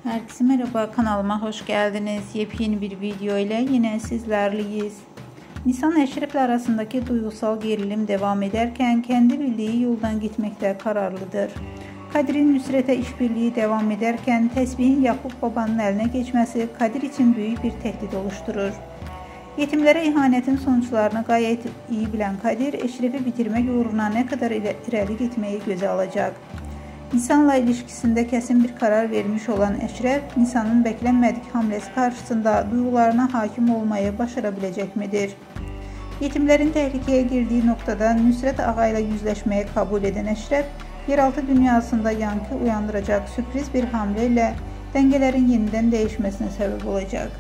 Herkese merhaba, kanalıma hoş geldiniz. Yepyeni bir video ile yine sizlerleyiz. Nisan Eşref'le arasındaki duygusal gerilim devam ederken kendi bildiği yoldan gitmekte kararlıdır. Kadir'in Nusret'e işbirliği devam ederken tesbihin Yakup babanın eline geçmesi Kadir için büyük bir tehdit oluşturur. Yetimlere ihanetin sonuçlarını gayet iyi bilen Kadir, Eşref'i bitirmek uğruna ne kadar ileri gitmeyi göze alacak. Nisan'la ilişkisinde kesin bir karar vermiş olan Eşref, Nisan'ın beklenmedik hamlesi karşısında duygularına hakim olmayı başarabilecek midir? Yetimlerin tehlikeye girdiği noktada Nusret Ağa'yla yüzleşmeye kabul eden Eşref, yeraltı dünyasında yankı uyandıracak sürpriz bir hamleyle dengelerin yeniden değişmesine sebep olacak.